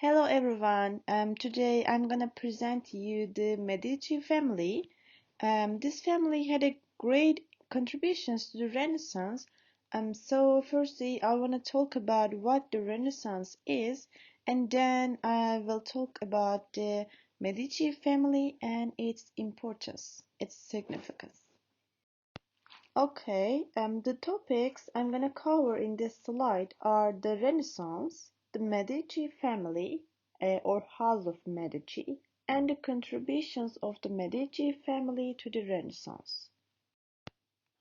Hello everyone. Today I'm gonna present you the Medici family. This family had a great contributions to the Renaissance. So firstly, I wanna talk about what the Renaissance is, and then I will talk about the Medici family and its importance, its significance. Okay, the topics I'm gonna cover in this slide are the Renaissance, the Medici family, or House of Medici, and the contributions of the Medici family to the Renaissance.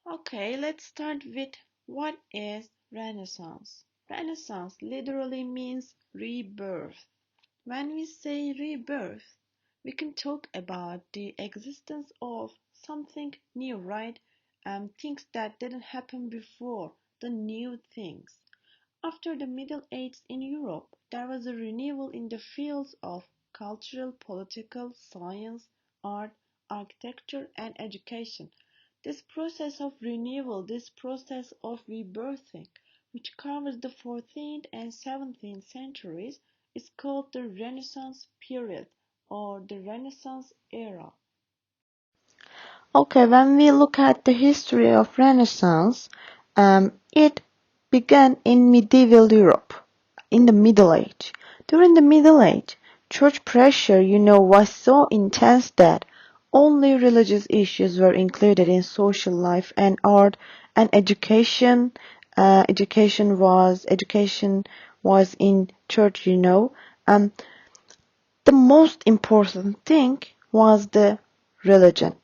Okay, let's start with what is Renaissance. Renaissance literally means rebirth. When we say rebirth, we can talk about the existence of something new, right? Things that didn't happen before, the new things. After the Middle Ages in Europe, there was a renewal in the fields of cultural, political, science, art, architecture, and education. This process of renewal, this process of rebirthing, which covers the 14th and 17th centuries, is called the Renaissance period or the Renaissance era. Okay, when we look at the history of Renaissance, it began in medieval Europe, in the Middle Age. During the Middle Age, church pressure, was so intense that only religious issues were included in social life and art and education. Education was in church. Um, the most important thing was the religion.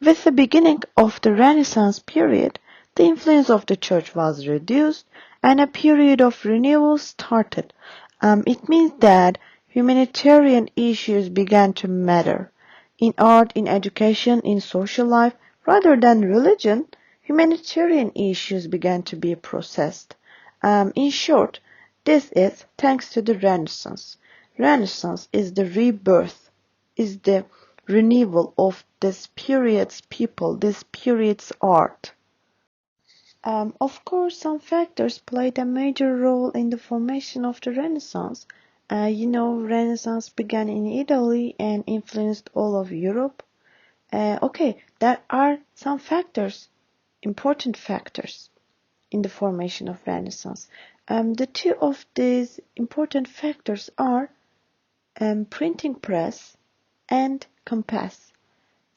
With the beginning of the Renaissance period, the influence of the Church was reduced and a period of renewal started. It means that humanitarian issues began to matter. In art, in education, in social life, rather than religion, humanitarian issues began to be processed. In short, this is thanks to the Renaissance. Renaissance is the rebirth, is the renewal of this period's people, this period's art. Of course, some factors played a major role in the formation of the Renaissance. Renaissance began in Italy and influenced all of Europe. Okay, there are some factors, important factors in the formation of Renaissance. The two of these important factors are printing press and compass.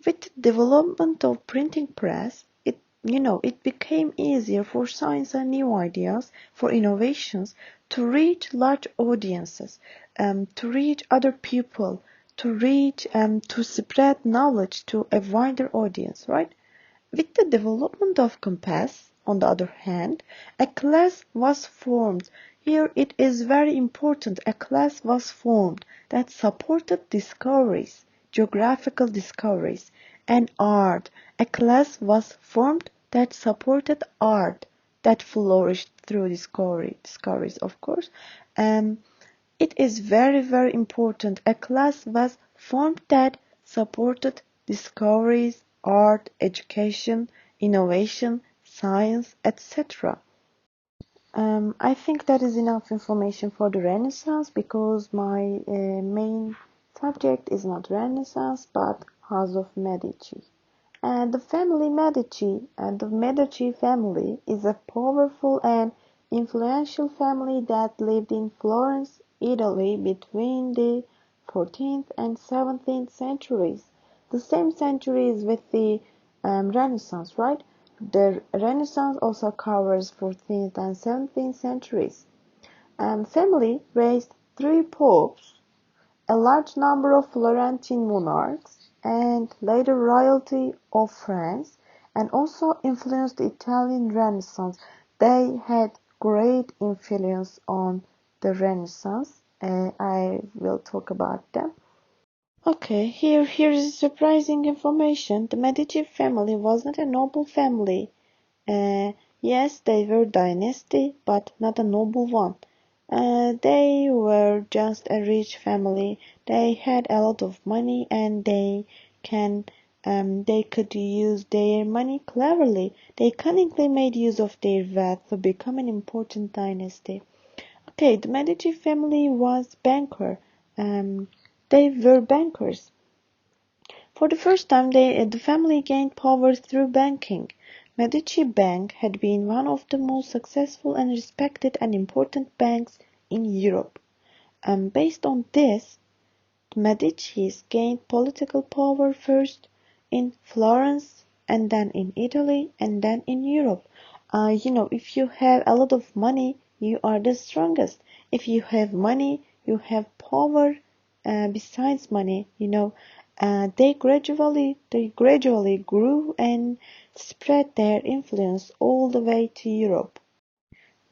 With the development of printing press, it became easier for science and new ideas, for innovations, to reach large audiences, to reach other people, to spread knowledge to a wider audience, right? With the development of compass, on the other hand, a class was formed. Here it is very important. A class was formed that supported discoveries, geographical discoveries, and art. A class was formed that supported art, that flourished through discoveries, of course. Um, it is very, very important. A class was formed that supported discoveries, art, education, innovation, science, etc. I think that is enough information for the Renaissance because my main subject is not Renaissance but House of Medici. And the family Medici and the Medici family is a powerful and influential family that lived in Florence, Italy between the 14th and 17th centuries. The same centuries with the Renaissance, right? The Renaissance also covers 14th and 17th centuries. Family raised three popes, a large number of Florentine monarchs, and later royalty of France, and also influenced the Italian Renaissance. They had great influence on the Renaissance. I will talk about them. Okay, here is surprising information. The Medici family was not a noble family. Yes, they were dynasty, but not a noble one. They were just a rich family. They had a lot of money and they could use their money cleverly. They cunningly made use of their wealth to become an important dynasty. Okay, the Medici family was banker. They were bankers. For the first time, the family gained power through banking. Medici Bank had been one of the most successful and respected and important banks in Europe. Based on this, the Medicis gained political power first in Florence, and then in Italy, and then in Europe. If you have a lot of money, you are the strongest. If you have money, you have power. Besides money, they gradually grew and spread their influence all the way to Europe.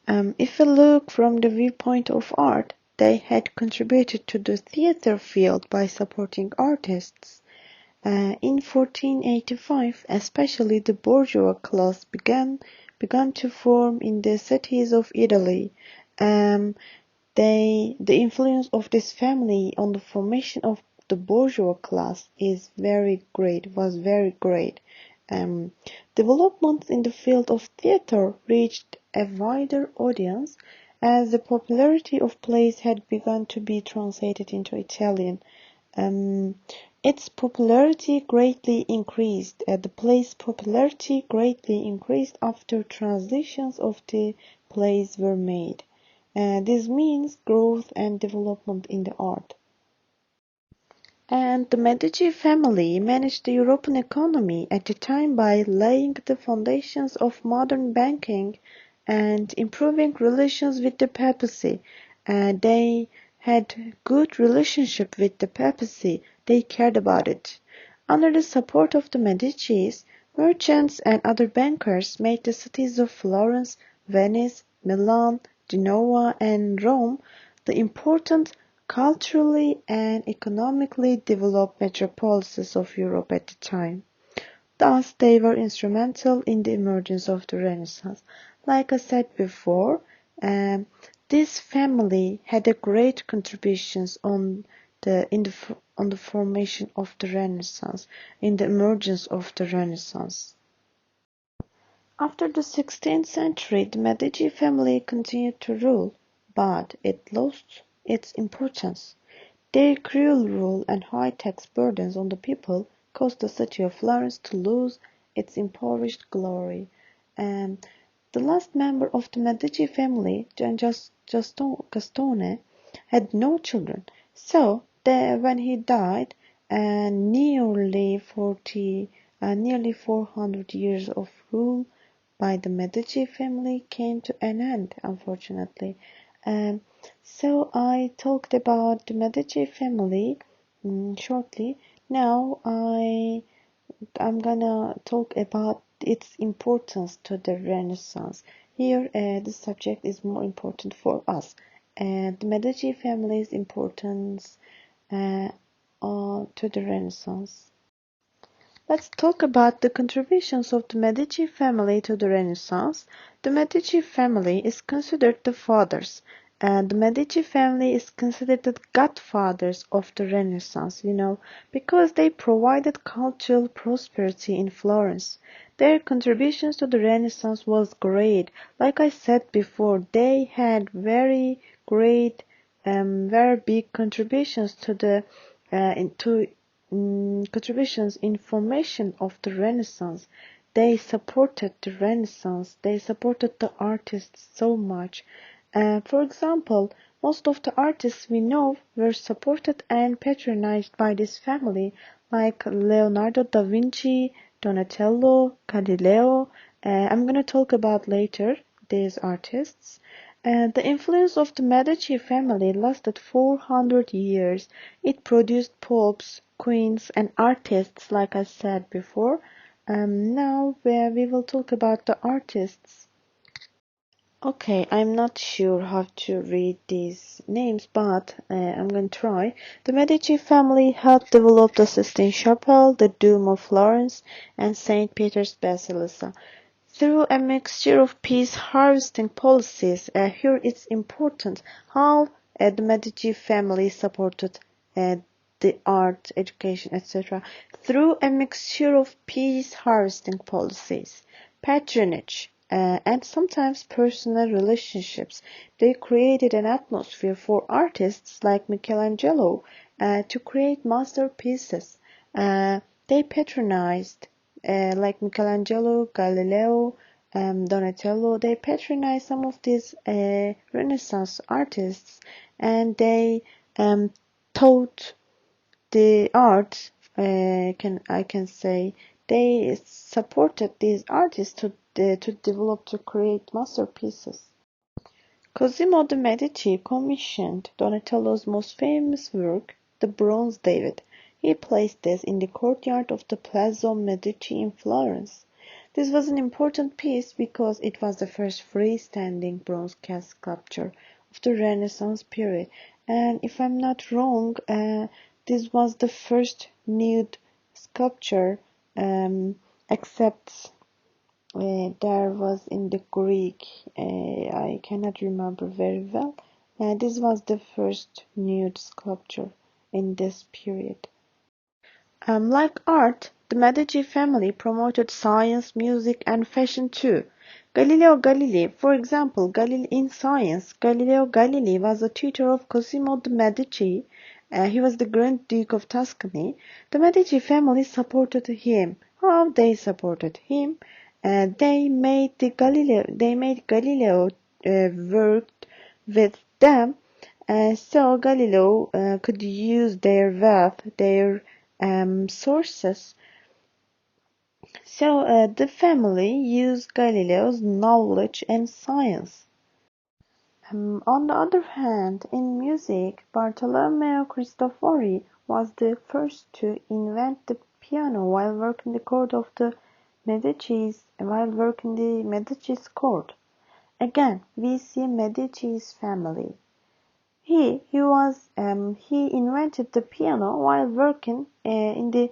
If we look from the viewpoint of art, they had contributed to the theater field by supporting artists. In 1485, especially the bourgeois class began to form in the cities of Italy. Um, the influence of this family on the formation of the bourgeois class was very great. Um, Developments in the field of theater reached a wider audience as the popularity of plays had begun to be translated into Italian. Um, its popularity greatly increased. The play's popularity greatly increased after translations of the plays were made. This means growth and development in the art. And the Medici family managed the European economy at the time by laying the foundations of modern banking and improving relations with the papacy. They had good relationship with the papacy. They cared about it. Under the support of the Medicis, merchants and other bankers made the cities of Florence, Venice, Milan, Genoa, and Rome the important culturally and economically developed metropolises of Europe at the time. Thus, they were instrumental in the emergence of the Renaissance. Like I said before, um, this family had a great contributions on the formation of the Renaissance, in the emergence of the Renaissance. After the 16th century, the Medici family continued to rule, but it lost its importance. Their cruel rule and high tax burdens on the people caused the city of Florence to lose its impoverished glory. And the last member of the Medici family, Gastone, had no children. So, when he died, nearly 400 years of rule by the Medici family came to an end, unfortunately. Um, so I talked about the Medici family shortly. Now I'm gonna talk about its importance to the Renaissance. Here, the subject is more important for us. The Medici family's importance uh, to the Renaissance. Let's talk about the contributions of the Medici family to the Renaissance. The Medici family is considered the fathers, and the Medici family is considered the godfathers of the Renaissance, because they provided cultural prosperity in Florence. Their contributions to the Renaissance was great. Like I said before, they had very great, very big contributions to the into contributions in formation of the Renaissance. They supported the Renaissance. They supported the artists so much. For example, most of the artists we know were supported and patronized by this family, like Leonardo da Vinci, Donatello, Galileo. I'm going to talk about later these artists. The influence of the Medici family lasted 400 years. It produced popes, queens, and artists, like I said before. Now we will talk about the artists. Okay, I'm not sure how to read these names, but I'm going to try. The Medici family helped develop the Sistine Chapel, the Dome of Florence, and St. Peter's Basilica. Through a mixture of peace harvesting policies, here it's important how the Medici family supported the art, education, etc. Through a mixture of peace harvesting policies, patronage, and sometimes personal relationships. They created an atmosphere for artists like Michelangelo to create masterpieces. They patronized, like Michelangelo, Galileo, Donatello, they patronized some of these Renaissance artists, and they taught the art. I can say they supported these artists to develop, to create masterpieces. Cosimo de' Medici commissioned Donatello's most famous work, the Bronze David. He placed this in the courtyard of the Palazzo Medici in Florence. This was an important piece because it was the first freestanding bronze cast sculpture of the Renaissance period, and if I'm not wrong, this was the first nude sculpture, except there was in the Greek. I cannot remember very well. This was the first nude sculpture in this period. Like art, the Medici family promoted science, music, and fashion too. Galileo Galilei, for example, in science, Galileo Galilei was a tutor of Cosimo de' Medici. He was the Grand Duke of Tuscany. The Medici family supported him. How they supported him? They made Galileo work with them, so Galileo could use their wealth, their sources. So the family used Galileo's knowledge and science. On the other hand, in music, Bartolomeo Cristofori was the first to invent the piano while working the court of the Medici's court. Again, we see Medici's family. He invented the piano while working in the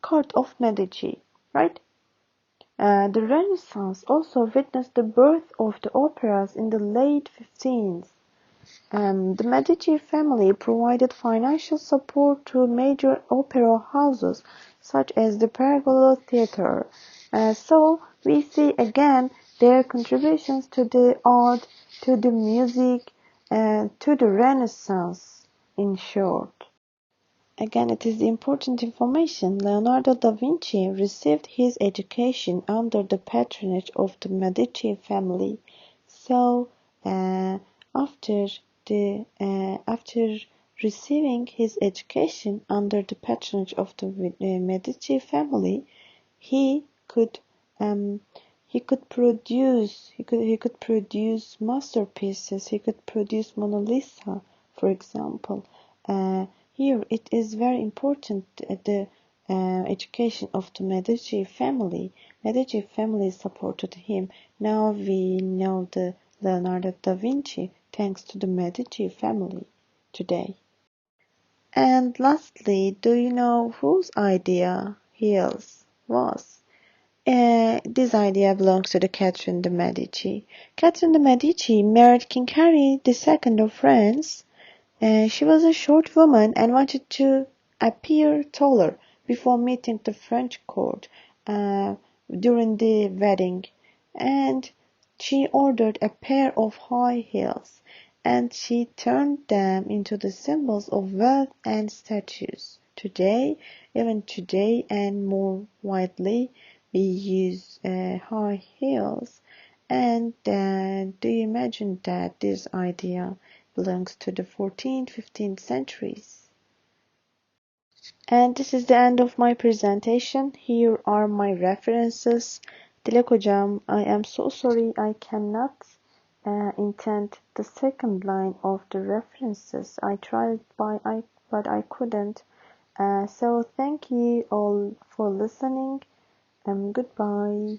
court of Medici, right? The Renaissance also witnessed the birth of the operas in the late 15th. The Medici family provided financial support to major opera houses such as the Pergola Theatre. So we see again their contributions to the art, to the music, and to the Renaissance, in short. Again, it is important information. Leonardo da Vinci received his education under the patronage of the Medici family. So, after after receiving his education under the patronage of the Medici family, he could produce masterpieces. He could produce Mona Lisa, for example. Here it is very important, the education of the Medici family. Medici family supported him. Now we know the Leonardo da Vinci thanks to the Medici family today. And lastly, do you know whose idea heels was? This idea belongs to the Catherine de' Medici. Catherine de' Medici married King Henry II of France. She was a short woman and wanted to appear taller before meeting the French court during the wedding, and she ordered a pair of high heels, and she turned them into the symbols of wealth and status. Even today and more widely, we use high heels. And do you imagine that this idea belongs to the 14th, 15th centuries? And this is the end of my presentation. Here are my references. Dilek Hocam, I am so sorry I cannot intend the second line of the references. I tried but I couldn't. So thank you all for listening, and goodbye.